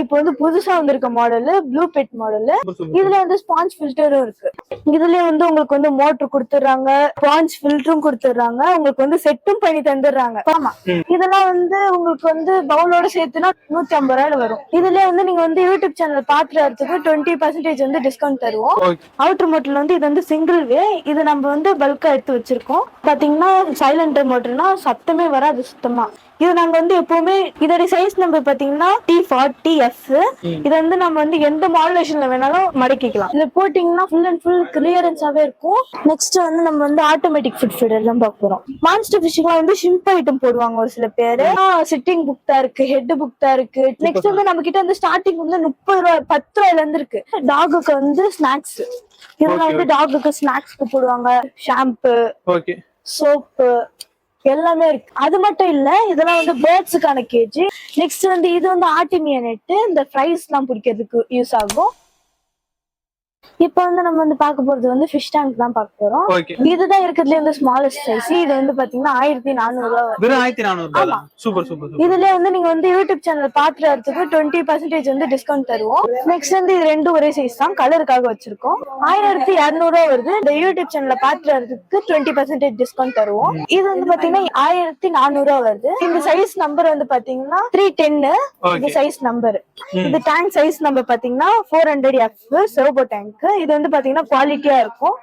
இப்போ வந்து புதுசா வந்திருக்க மாடல் ப்ளூ பெட் மாடல். இதுல வந்து ஸ்பாஞ்ச் ஃபில்டரும் இருக்கு. இதுலயே வந்து உங்களுக்கு வந்து மோட்டர் கொடுத்துறாங்க, ஸ்பாஞ்ச் ஃபில்டரும் கொடுத்துறாங்க, உங்களுக்கு வந்து செட்டும் பண்ணி தந்துடுறாங்க. ஆமா, இதெல்லாம் வந்து உங்களுக்கு வந்து பவுலோட சேர்த்துனா 150 ரூபாயில வரும். இதுலயே வந்து நீங்க வந்து யூடியூப் சேனல் பாத்துறதுக்கு 20% வந்து டிஸ்கவுண்ட் தருவோம். அவுட்டர் மோட்டர்ல வந்து இது வந்து சிங்கிள் வே, இது நம்ம வந்து பல்கா எடுத்து வச்சிருக்கோம். பாத்தீங்கன்னா சைலண்டர் மோட்டர்னா சத்தமே வராது சுத்தமா. இது நாங்க வந்து எப்பவுமே இதோட சைஸ் நம்பர் பாத்தீங்கன்னா T40F. இது வந்து நம்ம வந்து எந்த மாடுலேஷன்ல வேணாலும் மடக்கிக்கலாம். இது போட்டீங்கன்னா ஃபுல் அண்ட் ஃபுல் கிளியரன்ஸாவே இருக்கும். நெக்ஸ்ட் வந்து நம்ம வந்து ஆட்டோமேட்டிக் ஃபுட் ஃபீடர் தான் பார்க்க போறோம். மான்ஸ்டர் ஃபிஷ்லாம் வந்து ஷிம்ப் ஐட்டம் போடுவாங்க ஒரு சில பேரு. சிட்டிங் புக் தான் இருக்கு, ஹெட் புக் தான் இருக்கு. நெக்ஸ்ட் வந்து நம்ம கிட்ட வந்து ஸ்டார்டிங் வந்து 30 ரூபாய் 10 ரூபாயில இருந்து இருக்கு. டாகுக்கு வந்து ஸ்நாக்ஸ், இதெல்லாம் வந்து டாகுக்கு ஸ்நாக்ஸ்க்கு போடுவாங்க. ஷாம்பு, சோப்பு எல்லாமே இருக்கு. அது மட்டும் இல்ல, இதெல்லாம் வந்து பேர்ட்ஸுக்கான கேஜி. நெக்ஸ்ட் வந்து இது வந்து ஆர்டிமியா நெட், இந்த ஃப்ரைஸ் எல்லாம் பிடிக்கிறதுக்கு யூஸ் ஆகும். இப்ப வந்து நம்ம வந்து பார்க்க போறது வந்து ஃபிஷ் டேங்க் தான் பார்க்க போறோம். இதுதான் இருக்கிறதுல வந்து ஸ்மாலஸ்ட் சைஸ். இது வந்து பாத்தீங்கன்னா 1400 ரூபாய். இதுல வந்து நீங்க வந்து யூடியூப் சேனல் பாத்துறதுக்கு 20% வந்து டிஸ்கவுண்ட் தருவோம். நெக்ஸ்ட் வந்து இது ரெண்டும் ஒரே சைஸ் தான், கலருக்காக வச்சிருக்கோம். 1200 ரூபாய் வருது. இந்த யூடியூப் சேனல்ல பாத்துறதுக்கு 20% டிஸ்கவுண்ட் தருவோம். இது வந்து பாத்தீங்கன்னா 1400 ரூபாய் வருது. இந்த சைஸ் நம்பர் வந்து பாத்தீங்கன்னா 310. இது சைஸ் நம்பர். இது டேங்க் சைஸ் நம்பர் பாத்தீங்கன்னா 400F சர்வோ டேங்க். இது வந்து பாத்தீங்கன்னா குவாலிட்டியா இருக்கும்.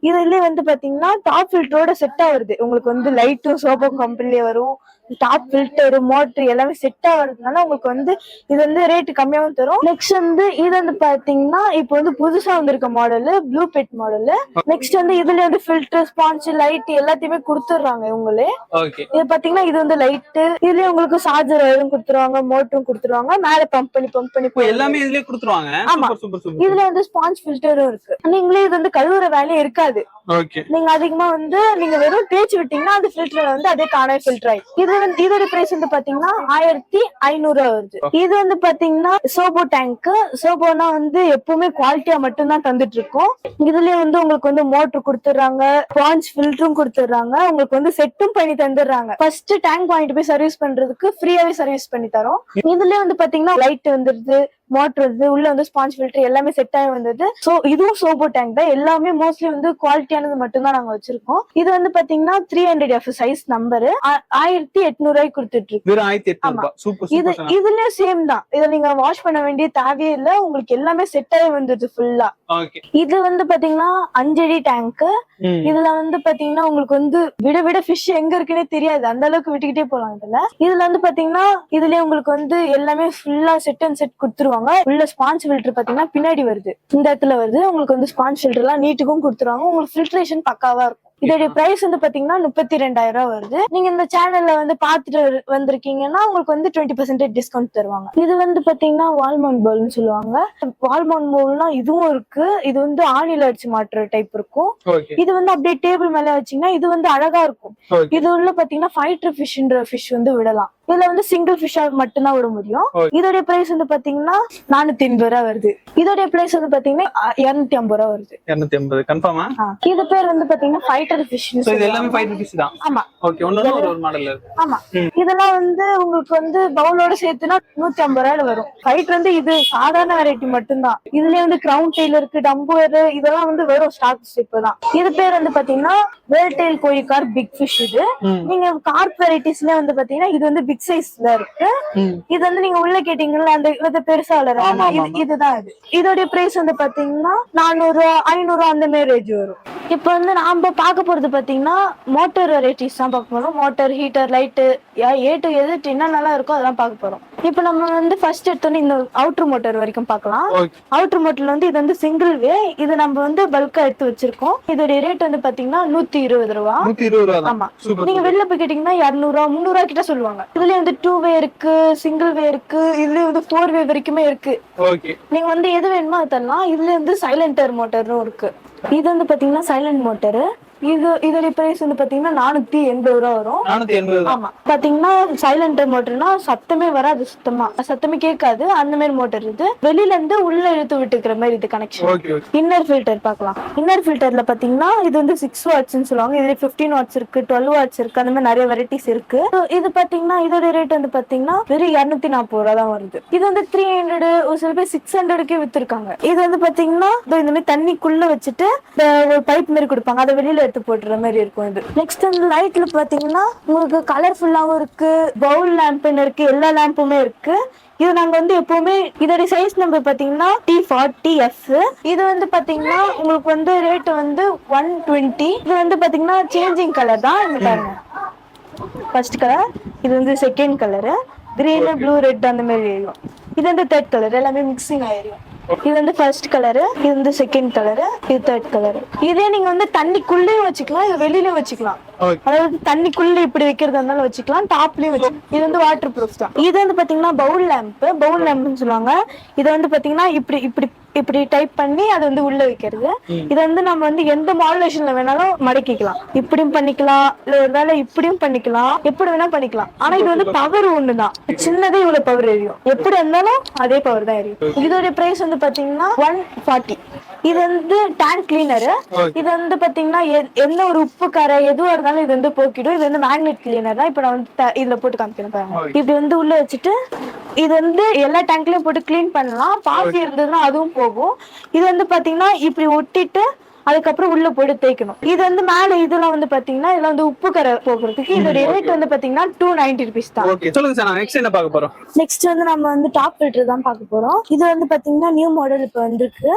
இதுலயே வந்து பாத்தீங்கன்னா டாப் ஃபில்டரோட செட்டா வருது. உங்களுக்கு வந்து லைட்டும் சோபோ கம்பெனிலே வரும். டாப் ஃபில்டர் மோட்டர் எல்லாமே செட்டா வரதுனால உங்களுக்கு வந்து இது வந்து ரேட் கம்மியாவும் தரும். நெக்ஸ்ட் வந்து இது வந்து பாத்தீங்கன்னா இப்போ வந்து புதுசா வந்திருக்க model blue pet model. Next வந்து இதுல வந்து ஃபில்டர் ஸ்பான்ச் லைட் எல்லாத்தையுமே கொடுத்துடுறாங்க இவங்களே. இது பாத்தீங்கன்னா இது வந்து லைட், இதுலயே உங்களுக்கு சார்ஜர் ஒயரும் கொடுத்துருவாங்க, மோட்டரும் கொடுத்துருவாங்க, மேல பம்ப் பண்ணி எல்லாமே இதுலயே கொடுத்துருவாங்க. ஆமா, இதுல வந்து ஸ்பான்ச் ஃபில்டரும் இருக்கு. நீங்களே இது வந்து கழுவுற வேலையே இருக்காது. நீங்க அதிகமா வந்து நீங்க வெறும் தேய்ச்சி விட்டீங்கன்னா அந்த ஃபில்டர் வந்து அதே தானே ஃபில்டர் ஆயிடும். இதோட பிரைஸ் வந்து பாத்தீங்கன்னா 1500 வருது. இது வந்து பாத்தீங்கன்னா சோபோ டேங்க். சோபோனா வந்து எப்பவுமே குவாலிட்டியா மட்டும் தான் தந்துட்டு இருக்கோம். இதுலயே வந்து உங்களுக்கு வந்து மோட்டர் கொடுத்துறாங்க, ஸ்பாஞ்ச் ஃபில்டரும் கொடுத்துறாங்க, உங்களுக்கு வந்து செட்டும் பண்ணி தந்துடுறாங்க. ஃபர்ஸ்ட் டேங்க் வாங்கிட்டு போய் சர்வீஸ் பண்றதுக்கு ஃப்ரீயாவே சர்வீஸ் பண்ணி தரோம். இதுலயே வந்து பாத்தீங்கன்னா லைட் வந்துருது, மோட்டர் வந்து உள்ள வந்து ஸ்பாஞ்ச் ஃபில்டர் எல்லாமே செட் ஆகி வந்தது. சோ இதுவும் சோபோ டேங்க் தான். எல்லாமே மோஸ்ட்லி வந்து குவாலிட்டியானது மட்டும் தான் நாங்க வச்சிருக்கோம். இது வந்து பாத்தீங்கன்னா 300F சைஸ் நம்பர் 1800 ரூபாய்க்கு கொடுத்துட்டு இருக்கு. இதுல சேம் தான். இதை நீங்க வாஷ் பண்ண வேண்டிய தேவையே இல்ல, உங்களுக்கு எல்லாமே செட் ஆகி வந்தது ஃபுல்லா. இது வந்து பாத்தீங்கன்னா 5 அடி டேங்க். இதுல வந்து பாத்தீங்கன்னா உங்களுக்கு வந்து விட விட ஃபிஷ் எங்க இருக்குன்னே தெரியாது, அந்த அளவுக்கு விட்டுக்கிட்டே போலாம். இதுல வந்து பாத்தீங்கன்னா இதுலயே உங்களுக்கு வந்து எல்லாமே ஃபுல்லா செட் அண்ட் செட் கொடுத்துருவாங்க. உள்ள ஸ்பாஞ்ச் ஃபில்டர் பாத்தீங்கன்னா பின்னாடி வருது, இந்த இடத்துல வருது. உங்களுக்கு வந்து ஸ்பாஞ்ச் ஃபில்டர் எல்லாம் நீட்டுக்கும் கொடுத்துருவாங்க. உங்களுக்கு ஃபில்ட்ரேஷன் பக்காவா இருக்கும். இதோட பிரைஸ் வந்து பாத்தீங்கன்னா 32000 ரூபாய் வருது. நீங்க இந்த சேனல்ல வந்து பாத்துட்டு வந்திருக்கீங்கன்னா உங்களுக்கு வந்து 20% டிஸ்கவுண்ட் தருவாங்க. இது வந்து பாத்தீங்கன்னா வால்மவுண்ட் பவுல்னு சொல்லுவாங்க. வால்மவுண்ட் பவுல்னா இதுவும் இருக்கு. இது வந்து ஆணில அடிச்சு மாட்டுற டைப் இருக்கும். இது வந்து அப்படியே டேபிள் மேல வச்சீங்கன்னா இது வந்து அழகா இருக்கும். இது உள்ள பாத்தீங்கன்னா ஃபைட்டர் ஃபிஷ்ன்ற ஃபிஷ் வந்து விடலாம். இதுல வந்து சிங்கிள் ஃபிஷ்ஷா மட்டும் தான் விட முடியும். இதோட பிரைஸ் வந்து பாத்தீங்கன்னா 480 ரூபாய் வருது. இதோட பிரைஸ் வந்து பாத்தீங்கன்னா 250 ரூபாய் வருது. 250 கன்ஃபார்மா? இது பேர் வந்து பாத்தீங்கன்னா ஃபைட்டர் ஃபிஷ். சோ இது எல்லாமே ஃபைட்டர் ஃபிஷ் தான். ஆமா. ஓகே, ஒண்ணு ஒரு மாடல்ல இருக்கு. ஆமா, இதெல்லாம் வந்து உங்களுக்கு வந்து பவுலோட சேர்த்துனா 150 ரூபாயில வரும். ஃபைட்டர் வந்து இது சாதாரண வெரைட்டி மட்டும் தான். இதுலயே வந்து கிரவுன் டெயில் இருக்கு, டம்போர், இதெல்லாம் வந்து வெறும் ஸ்டாக்ஸ் இப்பதான். இது பேர் வந்து பாத்தீங்கன்னா வேல் டெயில் கோழி கார் பிக் ஃபிஷ். இது நீங்க கார்ப் வெரைட்டிஸ்ல வந்து பாத்தீங்கன்னா இது வந்து பிக் சைஸ்ல இருக்கு. இது வந்து நீங்க உள்ள கேட்டீங்கல்ல அந்த பெருசா வளரும், இதுதான் இது. இதோட பிரைஸ் வந்து பாத்தீங்கன்னா 400 500 அந்த மாதிரி ரேஞ்ச் வரும். இப்ப வந்து நாம பார்க்க போறது பாத்தீங்கன்னா மோட்டர் வெரைட்டிஸ் தான் பார்க்க போறோம். Motor, heater, light, A to எது என்னென்னலாம் இருக்கோ அதெல்லாம் பார்க்க போறோம். இப்ப நம்ம வந்து ஃபர்ஸ்ட் எடுத்தோன்னே இந்த அவுட்டர் மோட்டர் வரைக்கும் பார்க்கலாம். அவுட்டர் மோட்டர்ல வந்து இது வந்து சிங்கிள் வே. இது நம்ம வந்து பல்கா எடுத்து வச்சிருக்கோம். இதோட ரேட் வந்து பாத்தீங்கன்னா 120 ரூபாய். 120 ரூபாய். ஆமா, நீங்க வெளில போய் கேட்டீங்கன்னா 200 ரூபாய் 300 ரூபாய் கிட்ட சொல்லுவாங்க. இதுல வந்து 2 வே இருக்கு, சிங்கிள் வே இருக்கு, இதுல வந்து 4 வே வரைக்குமே இருக்கு. நீங்க வந்து எது வேணுமோ அது தரலாம். இதுல வந்து சைலண்டர் மோட்டரும் இருக்கு. இது வந்து பாத்தீங்கன்னா சைலண்ட் மோட்டரு. இதோட பிரைஸ் வந்து பாத்தீங்கன்னா 480 ரூபா வரும். 480 தான். ஆமா, பாத்தீங்கன்னா சைலண்ட் மோட்டர்னா சத்தமே வராது, சத்தமே கேட்காது. அந்த மாதிரி மோட்டர் இது. வெளியில இருந்து உள்ள இழுத்து விட்டுக்கிற மாதிரி இது கனெக்ஷன். இன்னர் ஃபில்டர் பார்க்கலாம். இன்னர் ஃபில்டர்ல பாத்தீங்கன்னா இது வந்து 6 வாட்ஸ்னு சொல்லுவாங்க. இதுல 15 வாட்ஸ் இருக்கு, 12 வாட்ஸ் இருக்கு, அந்த மாதிரி நிறைய வெரைட்டிஸ் இருக்கு. இது பாத்தீங்கன்னா இதோட ரேட் வந்து பாத்தீங்கன்னா வெறும் 240 ரூபா தான் வருது. இது வந்து 300, ஒரு சில பேர் 600க்கே வித்துருக்காங்க. இது வந்து பாத்தீங்கன்னா இந்த மாதிரி தண்ணிக்குள்ள வச்சுட்டு ஒரு பைப் மாதிரி கொடுப்பாங்க, அதை வெளியில எடுத்து போட்டுற மாதிரி இருக்கும். இது நெக்ஸ்ட் வந்து லைட்ல பாத்தீங்கன்னா உங்களுக்கு கலர்ஃபுல்லாவும் இருக்கு, பவுல் லேம்ப்னு இருக்கு, எல்லா லேம்புமே இருக்கு. இது நாங்க வந்து எப்பவுமே இதோட சைஸ் நம்பர் பாத்தீங்கன்னா T40F. இது வந்து பாத்தீங்கன்னா உங்களுக்கு வந்து ரேட் வந்து 120. இது வந்து பாத்தீங்கன்னா சேஞ்சிங் கலர் தான். இங்க பாருங்க, ஃபர்ஸ்ட் கலர், இது வந்து second colour, green, blue, red அந்த மாதிரி எரியும். இது வந்து தேர்ட் கலர், எல்லாமே மிக்சிங் ஆயிரும். இது வந்து ஃபர்ஸ்ட் கலரு, இது வந்து செகண்ட் கலரு, இது தேர்ட் கலரு. இதே நீங்க வந்து தண்ணிக்குள்ளேயும் வச்சுக்கலாம், இது வெளியிலயும் வச்சுக்கலாம். அதாவது தண்ணிக்குள்ள இப்படி வைக்கிறதா இருந்தாலும் வச்சுக்கலாம், டாப்லயும் வச்சுக்கலாம். இது வந்து வாட்டர் ப்ரூஃப் தான். இது வந்து பாத்தீங்கன்னா பவுல் லேம்ப்னு சொல்லுவாங்க. இது வந்து பாத்தீங்கன்னா இப்படி இப்படி இப்படி டைப் பண்ணி அது வந்து உள்ள வைக்கிறது. இது வந்து நம்ம வந்து எந்த மாடுலேஷன்ல வேணாலும் மடக்கிக்கலாம், இப்படியும் பண்ணிக்கலாம், இல்ல ஒரு வேலை இப்படியும் பண்ணிக்கலாம், எப்படி வேணா பண்ணிக்கலாம். ஆனா இது வந்து பவர் ஒண்ணுதான், சின்னதே இவ்வளவு பவர் எரியும், எப்படி இருந்தாலும் அதே பவர் தான் எரியும். இதோட பிரைஸ் வந்து பாத்தீங்கன்னா 140. இது வந்து டேங்க் கிளீனர். இது வந்து பாத்தீங்கன்னா எந்த ஒரு உப்பு கரை எதுவா இருந்தாலும் இது வந்து போக்கிடும். இது வந்து மேக்னெட் கிளீனர் தான். இப்ப நான் வந்து இதுல போட்டு காமிக்கிறேன் பாருங்க. இப்படி வந்து உள்ள வச்சுட்டு இது வந்து எல்லா டேங்க்லயும் போட்டு கிளீன் பண்ணலாம். பாசி இருந்ததுன்னா அதுவும் போகும். இது வந்து பாத்தீங்கன்னா இப்படி ஒட்டிட்டு அதுக்கப்புறம் உள்ள போட்டு தேய்க்கணும். இது வந்து மேல இதெல்லாம் வந்து பாத்தீங்கன்னா இதுல வந்து உப்பு கரை போக்குறதுக்கு. இதோட ரேட் வந்து பாத்தீங்கன்னா 290 rupees தான். ஓகே, சொல்லுங்க சார், நெக்ஸ்ட் என்ன பார்க்க போறோம்? நெக்ஸ்ட் வந்து நம்ம வந்து டாப் ஃபில்டர் தான் பார்க்க போறோம். இது வந்து பாத்தீங்கன்னா நியூ மாடல் இப்ப வந்திருக்கு.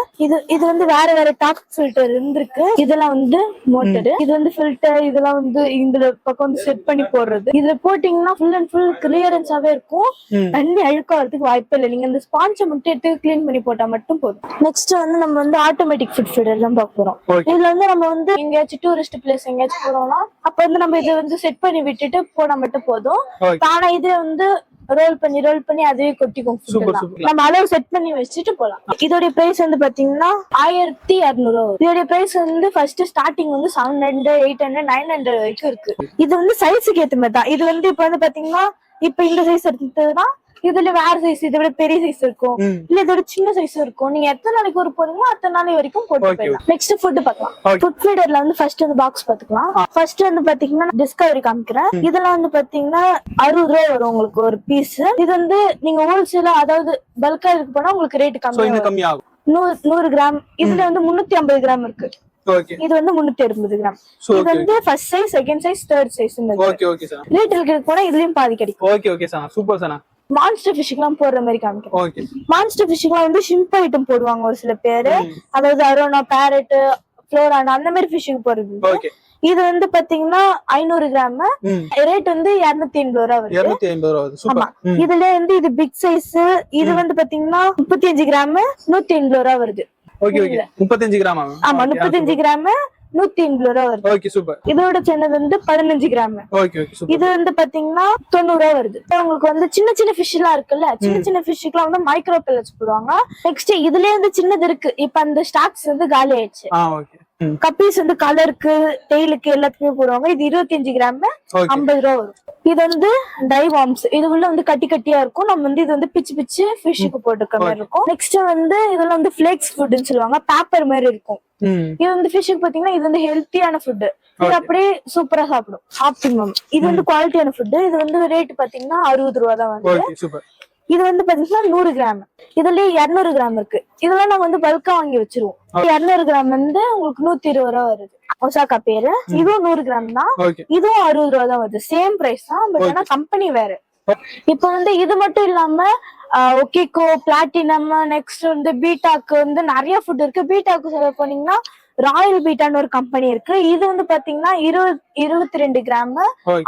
இது வந்து வேற டாப் ஃபில்டர் இருந்திருக்கு. இதெல்லாம் வந்து மோட்டர், இது வந்து ஃபில்டர், இதெல்லாம் வந்து இந்த பக்கம் வந்து செட் பண்ணி போடுறது. இதுல போட்டீங்கன்னா ஃபுல் அண்ட் ஃபுல் கிளியரன்ஸாவே இருக்கும், தண்ணி அழுக்காகிறதுக்கு வாய்ப்பே இல்லை. நீங்க அந்த ஸ்பான்சை மட்டும் எடுத்து கிளீன் பண்ணி போட்டா மட்டும் போதும். நெக்ஸ்ட் வந்து நம்ம வந்து ஆட்டோமேட்டிக் ஃபுட் ஃபீடர் தான் பார்க்க போறோம். இதுல வந்து நம்ம வந்து எங்கேயாச்சும் டூரிஸ்ட் பிளேஸ் எங்கேயாச்சும் போறோம்னா அப்ப வந்து நம்ம இதை வந்து செட் பண்ணி விட்டுட்டு போனா மட்டும் போதும். தானே இது வந்து ரோல் பண்ணி அதுவே கொட்டிக்கும். நம்ம அளவு செட் பண்ணி வச்சுட்டு போலாம். இதோட பிரைஸ் வந்து பாத்தீங்கன்னா 1200 ரூபா. இதோட பிரைஸ் வந்து ஃபர்ஸ்ட் ஸ்டார்டிங் வந்து 700, 800, 900 வரைக்கும் இருக்கு. இது வந்து சைஸுக்கு ஏத்த மாதிரி தான். இது வந்து இப்ப வந்து பாத்தீங்கன்னா இப்ப இந்த சைஸ் எடுத்ததுன்னா இதுல வேற சைஸ், இதை விட பெரிய சைஸ் இருக்கும், இல்ல இதோட சின்ன சைஸ் இருக்கும். நீங்க எத்தனை நாளைக்கு ஒரு போறீங்களோ அத்தனை நாளை வரைக்கும் போட்டு போயிடலாம். நெக்ஸ்ட் ஃபுட் பார்க்கலாம். ஃபுட் ஃபீடர்ல வந்து ஃபர்ஸ்ட் வந்து பாக்ஸ் பாத்துக்கலாம். ஃபர்ஸ்ட் வந்து பாத்தீங்கன்னா டிஸ்கவரி காமிக்கிறேன். இதெல்லாம் வந்து பாத்தீங்கன்னா 60 ரூபா வரும் உங்களுக்கு ஒரு பீஸ். இது வந்து நீங்க ஹோல்சேலா அதாவது பல்கா இருக்கு போனா உங்களுக்கு ரேட் கம்மியாகும். 100 கிராம் இதுல வந்து 350 கிராம் இருக்கு. இது வந்து 360 கிராம். இது வந்து first size, second size, third size. ரீட்டைலுக்கு போனா இதுலயும் பாதி கிடைக்கும். Okay okay sir, super sir. Monster ஃபிஷ்க்குலாம் போடுற மாதிரி காமிக்கிறேன். மான்ஸ்டர் ஃபிஷ்க்குலாம் வந்து ஷிம்ப் ஐட்டம் போடுவாங்க ஒரு சில பேரு, அதாவது அரோனா, பேரட், ஃப்ளோரானா அந்த மாதிரி ஃபிஷ்க்கு போடுறது. இது வந்து பாத்தீங்கன்னா 500 கிராம், ரேட் வந்து 280 ரூபா வருது. ஆமா, இதுல வந்து இது பிக் சைஸ். இது வந்து பாத்தீங்கன்னா 35 கிராம் 180 ரூபா வருது. 35 கிராம். ஆமா, 35 கிராம் 180 ரூபா வருது. Okay, super. இதோட சின்னது வந்து 15 கிராம். இது வந்து பாத்தீங்கன்னா 90 ரூபா வருது. உங்களுக்கு வந்து சின்ன சின்ன ஃபிஷ் எல்லாம் இருக்குல்ல, சின்ன சின்ன ஃபிஷ்க்குலாம் வந்து மைக்ரோ பெல்லட்ஸ் போடுவாங்க. நெக்ஸ்ட் இதுலயே வந்து சின்னது இருக்கு. இப்ப அந்த ஸ்டாக்ஸ் வந்து காலி ஆயிடுச்சு. கப்பீஸ் வந்து கலருக்கு, டெய்லுக்கு எல்லாத்துக்குமே போடுவாங்க. இது 25 கிராம் 50 ரூபா வரும். இது வந்து டைவார்ம்ஸ். இது உள்ள வந்து கட்டி கட்டியா இருக்கும். நம்ம வந்து இது வந்து பிச்சு ஃபிஷ்க்கு போட்டுக்க மாதிரி இருக்கும். நெக்ஸ்ட் வந்து இதெல்லாம் வந்து ஃபிளேக்ஸ் ஃபுட்னு சொல்லுவாங்க, பேப்பர் மாதிரி இருக்கும். இது வந்து ஃபிஷ்க்கு பாத்தீங்கன்னா இது வந்து ஹெல்த்தியான ஃபுட். இது அப்படியே சூப்பரா சாப்பிடும். ஆப்டிமம். இது வந்து குவாலிட்டியான ஃபுட். இது வந்து ரேட் பாத்தீங்கன்னா 60 ரூபா தான் வந்து. இது வந்து பாத்தீங்கன்னா 100 கிராம். இதுலயே 200 கிராம் இருக்கு. இதெல்லாம் நாங்க வந்து பல்கா வாங்கி வச்சிருவோம். 200 கிராம் வந்து உங்களுக்கு 120 ரூபா வருது. ஒசாக்கா பேரு. இதுவும் 100 கிராம் தான். இதுவும் 60 ரூபா தான் வருது. சேம் பிரைஸ் தான், பட் ஆனா கம்பெனி வேற. இப்ப வந்து இது மட்டும் இல்லாம ஒகிகோ, பிளாட்டினம், நெக்ஸ்ட் வந்து பீட்டாக்கு வந்து நிறைய ஃபுட் இருக்கு. பீட்டாக்கு சொல்ல போனீங்கன்னா ராயல் பீட்டான்னு ஒரு கம்பெனி இருக்கு. இது வந்து பாத்தீங்கன்னா 22 கிராம்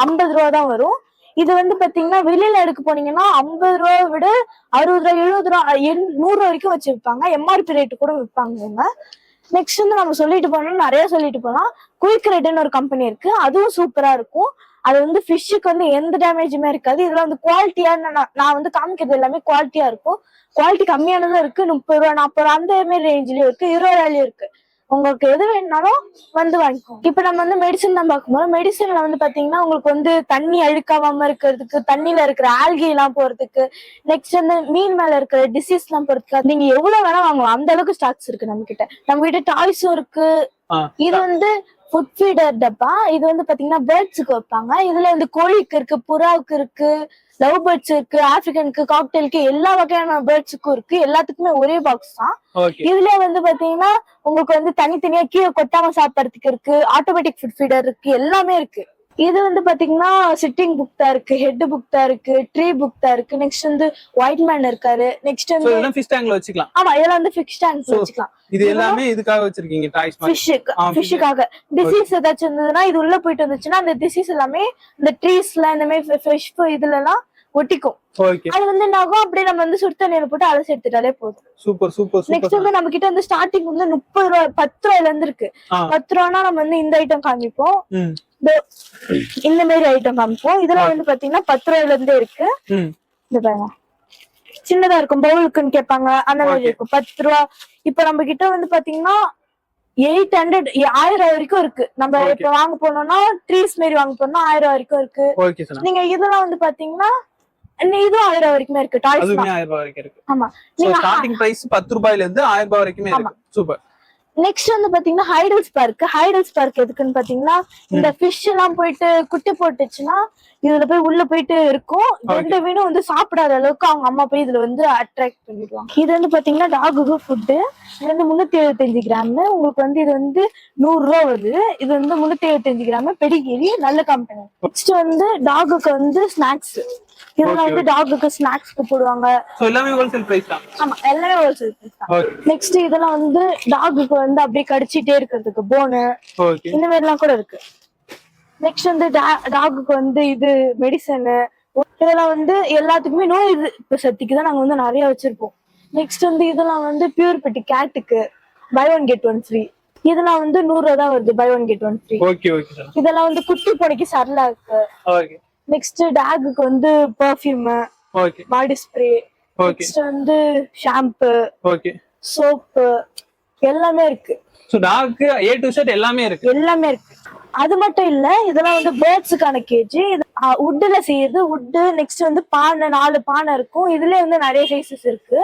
50 ரூபா தான் வரும். இது வந்து பாத்தீங்கன்னா வெளியில எடுக்க போனீங்கன்னா 50 ரூபாய் விட 60 ரூபா, 70 ரூபா, 100 வரைக்கும் வச்சு விற்பாங்க. எம்ஆர்பி ரேட்டு கூட விற்பாங்க. நெக்ஸ்ட் வந்து நம்ம சொல்லிட்டு போனோம், நிறைய சொல்லிட்டு போலாம். குயிக் ரெட்னு ஒரு கம்பெனி இருக்கு. அதுவும் சூப்பரா இருக்கும். அது வந்து ஃபிஷ்ஷுக்கு வந்து எந்த டேமேஜுமே இருக்காது. இதுல வந்து குவாலிட்டியான நான் வந்து காமிக்கிறது எல்லாமே குவாலிட்டியா இருக்கும். குவாலிட்டி கம்மியானதும் இருக்கு, 30 ரூபா, 40 ரூபா அந்த மாதிரி ரேஞ்சிலயும் இருக்கு, 20 ரூபாயிலயும் இருக்கு. உங்களுக்கு எது வேணும்னாலும் வந்து வாங்கிக்கோங்க. இப்ப நம்ம வந்து மெடிசன் தான் பார்க்கும்போது மெடிசன்ல வந்து பாத்தீங்கன்னா உங்களுக்கு வந்து தண்ணி அழுக்காவாம இருக்கிறதுக்கு, தண்ணியில இருக்கிற ஆல்கி எல்லாம் போறதுக்கு, நெக்ஸ்ட் வந்து மீன் மேல இருக்கிற டிசீஸ் எல்லாம் போறதுக்கு நீங்க எவ்வளவு வேணா வாங்கலாம். அந்த அளவுக்கு ஸ்டாக்ஸ் இருக்கு நம்ம கிட்ட. நம்ம கிட்ட டாய்ஸும் இருக்கு. இது வந்து ஃபுட் ஃபீடர் டப்பா. இது வந்து பாத்தீங்கன்னா பேர்ட்ஸுக்கு வைப்பாங்க. இதுல வந்து கோழிக்கு இருக்கு, புறாவுக்கு இருக்கு, லவ் பேர்ட்ஸ் இருக்கு, ஆப்பிரிக்கனுக்கு, காக்டெயிலுக்கு, எல்லா வகையான பேர்ட்ஸுக்கும் இருக்கு. எல்லாத்துக்குமே ஒரே பாக்ஸ் தான். இதுல வந்து பாத்தீங்கன்னா உங்களுக்கு வந்து தனித்தனியா கீழே கொட்டாம சாப்பிடறதுக்கு இருக்கு, ஆட்டோமேட்டிக் ஃபுட் ஃபீடர் இருக்கு, எல்லாமே இருக்கு. இது வந்து பாத்தீங்கன்னா சிட்டிங் புக் தான் இருக்கு, ஹெட் புக் தான் இருக்கு, ட்ரீ புக் தான் இருக்கு. நெக்ஸ்ட் வந்து ஒயிட் மேன் இருக்காரு. நெக்ஸ்ட் வந்து இதெல்லாம் ஃபிஷ் டேங்க்ல வச்சுக்கலாம். ஆமா, இதெல்லாம் வந்து ஃபிஷ் டேங்க்ல வச்சுக்கலாம். இது எல்லாமே இதுக்காக வச்சிருக்கீங்க டாய்ஸ் மாதிரி. ஃபிஷ்ஷுக்காக டிசீஸ் ஏதாச்சும் இருந்ததுன்னா இது உள்ள போயிட்டு வந்துச்சுன்னா அந்த டிசீஸ் எல்லாமே இந்த ட்ரீஸ்ல இந்த மாதிரி ஃபிஷ் இதுல எல்லாம் ஒட்டிக்கும். அது வந்து என்ன ஆகும், அப்படியே நம்ம வந்து சுடு தண்ணியில போட்டு அலசி எடுத்துட்டாலே போதும். Super super super. நெக்ஸ்ட் வந்து நம்ம கிட்ட வந்து ஸ்டார்டிங் வந்து 30 ரூபாய் 10 ரூபாயில இருந்து இருக்கு. 10 ரூபானா நம்ம வந்து இந்த ஐட்டம் காமிப்போம், இந்த மாதிரி ஐட்டம் காமிப்போம். இதெல்லாம் வந்து பாத்தீங்கன்னா 10 ரூபாயில இருந்தே இருக்கு. இந்த பாருங்க, சின்னதா இருக்கும், பவுலுக்குன்னு கேட்பாங்க, அந்த மாதிரி இருக்கும். 10 ரூபா. இப்ப நம்ம கிட்ட வந்து பாத்தீங்கன்னா 800 1000 வரைக்கும் இருக்கு. நம்ம இப்ப வாங்க போனோம்னா ட்ரீஸ் மாரி வாங்க போனோம்னா 1000 வரைக்கும் இருக்கு. நீங்க இதெல்லாம் வந்து பாத்தீங்கன்னா இதுவும் 1000 வரைக்குமே இருக்கு. டாய்ஸ் அதுமே 1000 ரூபாய் வரைக்கும் இருக்கு. ஆமா, நீங்க ஸ்டார்டிங் பிரைஸ் 10 ரூபாயில இருந்து 1000 ரூபாய் வரைக்குமே இருக்கு. சூப்பர். நெக்ஸ்ட் வந்து பாத்தீங்கன்னா ஹைடல்ஸ் பார்க். ஹைடல்ஸ் பார்க் எதுக்குன்னு பாத்தீங்கன்னா இந்த ஃபிஷ் எல்லாம் போயிட்டு குட்டி போட்டுச்சுன்னா இதுல போய் உள்ள போயிட்டு இருக்கும். ரெண்டு மீனும் வந்து சாப்பிடாத அளவுக்கு அவங்க அம்மா போய் இதுல வந்து அட்ராக்ட் பண்ணிடுவாங்க. இது வந்து பாத்தீங்கன்னா டாகுக்கு ஃபுட்டு. இது வந்து 375 கிராம். உங்களுக்கு வந்து இது வந்து 100 ரூபா வருது. இது வந்து 375 கிராம் பெடிகிரி, நல்ல கம்பெனி. நெக்ஸ்ட் வந்து டாகுக்கு வந்து ஸ்நாக்ஸ். இதெல்லாம் வந்து டாகுக்கு ஸ்நாக்ஸ்க்கு போடுவாங்க. சோ எல்லாமே ஹோல்சேல் பிரைஸ் தான். ஆமா, எல்லாமே ஹோல்சேல் பிரைஸ் தான். நெக்ஸ்ட் இதெல்லாம் வந்து டாகுக்கு வந்து அப்படியே கடிச்சிட்டே இருக்கிறதுக்கு போனு, இந்த மாதிரி எல்லாம் கூட இருக்கு. நெக்ஸ்ட் வந்து டாகுக்கு வந்து இது மெடிசன். இதெல்லாம் வந்து எல்லாத்துக்குமே நோய் எதிர்ப்பு சக்திக்கு தான் நாங்க வந்து நிறைய வச்சிருப்போம். நெக்ஸ்ட் வந்து இதெல்லாம் வந்து பியூர் பெட்டி கேட்டுக்கு buy one get one free. இதெல்லாம் வந்து 100 ரூபா தான் வருது, buy one get one free. இதெல்லாம் வந்து குட்டி பூனைக்கு சர்லாக்கு. நெக்ஸ்ட் டாகுக்கு வந்து பெர்ஃப்யூம், பாடி ஸ்ப்ரே, நெக்ஸ்ட் வந்து ஷாம்பு, சோப்பு, எல்லாமே இருக்கு. So dog A to Z எல்லாமே இருக்கு. எல்லாமே இருக்கு. அது மட்டும் இல்ல, இதெல்லாம் வந்து பேர்ட்ஸுக்கான கேஜி. வுட்ல செய்யறது வுட்டு. நெக்ஸ்ட் வந்து பானை, 4 பானை இருக்கும். இதுல வந்து நிறைய சைசஸ் இருக்கு.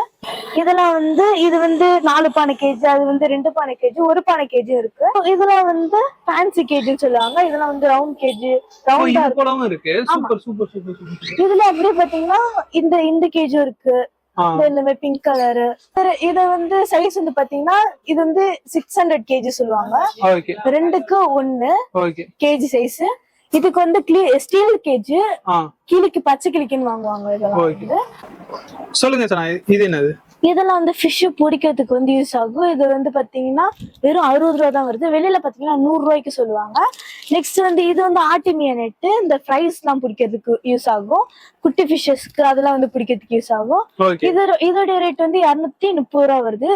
இதெல்லாம் வந்து இது வந்து 4 பானை கேஜி, அது வந்து 2 பானை கேஜி, 1 பானை கேஜி இருக்கு. இதெல்லாம் வந்து ஃபேன்சி கேஜின்னு சொல்லுவாங்க. இதெல்லாம் வந்து ரவுண்ட் கேஜி, ரவுண்டா இருக்கு. Super super super super. இதுல அப்படியே பாத்தீங்கன்னா இந்த கேஜும் இருக்கு. இந்த மாதிரி பிங்க் கலரு. இத வந்து சைஸ் வந்து பாத்தீங்கன்னா இது வந்து 600 கேஜி சொல்லுவாங்க. 2க்கு 1 கேஜி சைஸ். இதுக்கு வந்து ஸ்டீல் கேஜி, கிளிக்கு பச்சை கிளிக்குன்னு வாங்குவாங்க. இதெல்லாம் சொல்லுங்க சார், இது என்னது? இதெல்லாம் வந்து ஃபிஷ் பிடிக்கிறதுக்கு வந்து யூஸ் ஆகும். இது வந்து பாத்தீங்கன்னா வெறும் 60 ரூபா தான் வருது. வெளியில பாத்தீங்கன்னா 100 ரூபாய்க்கு சொல்லுவாங்க. நெக்ஸ்ட் வந்து இது வந்து ஆர்டிமியா நெட். இந்த ஃப்ரைஸ் எல்லாம் பிடிக்கிறதுக்கு யூஸ் ஆகும். குட்டி ஃபிஷஸ்க்கு அதெல்லாம் வந்து பிடிக்கிறதுக்கு யூஸ் ஆகும். இதோட ரேட் வந்து 230 ரூபா வருது.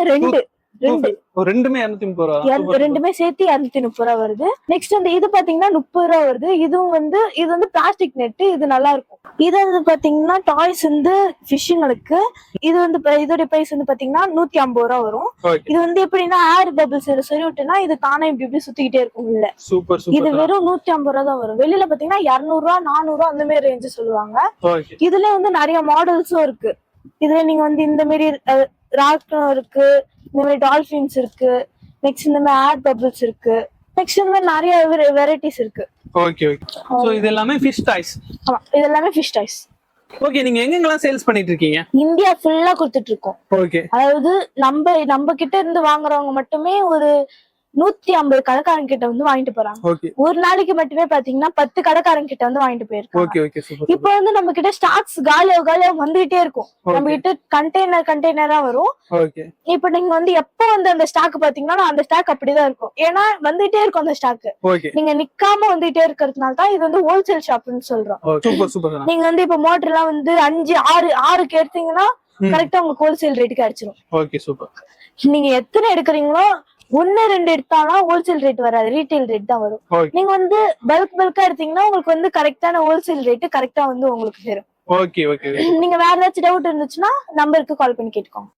ரெண்டுமே 230 ரூபா. ரெண்டுமே சேர்த்து 230 ரூபா வருது. நெக்ஸ்ட் வந்து இது பாத்தீங்கன்னா 30 ரூபா வருது. இதுவும் வந்து இது வந்து பிளாஸ்டிக் நெட். இது நல்லா இருக்கும். இது வந்து பாத்தீங்கன்னா டாய்ஸ் வந்து ஃபிஷ்ஷுங்களுக்கு. இது வந்து இதோட பிரைஸ் வந்து பாத்தீங்கன்னா 150 ரூபா வரும். இது வந்து எப்படின்னா ஏர் பபிள்ஸ் சரி விட்டுனா இது தானே இப்படி சுத்திக்கிட்டே இருக்கும் உள்ள. இது வெறும் 150 ரூபா தான் வரும். வெளியில பாத்தீங்கன்னா 200 ரூபா 400 ரூபா அந்த மாதிரி ரேஞ்சு சொல்லுவாங்க. இதுல வந்து நிறைய மாடல்ஸும் இருக்கு. இதுல நீங்க வந்து இந்த மாதிரி ராக்கம் இருக்கு, இந்த மாதிரி டால்பின்ஸ் இருக்கு, நெக்ஸ்ட் இந்த மாதிரி ஏர் பபிள்ஸ் இருக்கு, நெக்ஸ்ட் இந்த மாதிரி நிறைய வெரைட்டிஸ் இருக்கு. Okay okay. சோ இது எல்லாமே ஃபிஷ் டாய்ஸ். ஆமா, இது எல்லாமே ஃபிஷ் டாய்ஸ். ஓகே, நீங்க எங்கெல்லாம் சேல்ஸ் பண்ணிட்டு இருக்கீங்க? இந்தியா ஃபுல்லா கொடுத்துட்டு இருக்கோம். ஓகே. அதாவது நம்ம கிட்ட இருந்து வாங்குறவங்க மட்டுமே ஒரு 150 கடைக்காரங்க கிட்ட வந்து வாங்கிட்டு போறாங்க. ஒரு நாளைக்கு மட்டுமே பாத்தீங்கன்னா 10 கடைக்காரங்க கிட்ட வந்து வாங்கிட்டு போயிருக்காங்க. இப்ப வந்து நம்ம கிட்ட ஸ்டாக்ஸ் காலியா வந்துகிட்டே இருக்கும். நம்ம கிட்ட கண்டெய்னரா வரும். இப்ப நீங்க வந்து எப்ப வந்து அந்த ஸ்டாக் பாத்தீங்கன்னா அந்த ஸ்டாக் அப்படிதான் இருக்கும். ஏன்னா வந்துட்டே இருக்கும் அந்த ஸ்டாக். நீங்க நிக்காம வந்துட்டே இருக்கிறதுனால தான் இது வந்து ஹோல்சேல் ஷாப்னு சொல்றோம். நீங்க வந்து இப்ப மோட்டர் எல்லாம் வந்து 5 6 எடுத்தீங்கன்னா கரெக்டா உங்களுக்கு ஹோல்சேல் ரேட்டுக்கு அடிச்சிடும். நீங்க எத்தனை எடுக்கிறீங்களோ 1 2 எடுத்தாலும் ஹோல்சேல் ரேட் வராது, ரீட்டைல் ரேட் தான் வரும். நீங்க வந்து பல்கா எடுத்தீங்கன்னா உங்களுக்கு வந்து கரெக்டான ஹோல்சேல் ரேட் கரெக்டா வந்து உங்களுக்கு சேரும். நீங்க வேற ஏதாச்சும் டவுட் இருந்துச்சுன்னா நம்பருக்கு கால் பண்ணி கேட்டுக்கோங்க.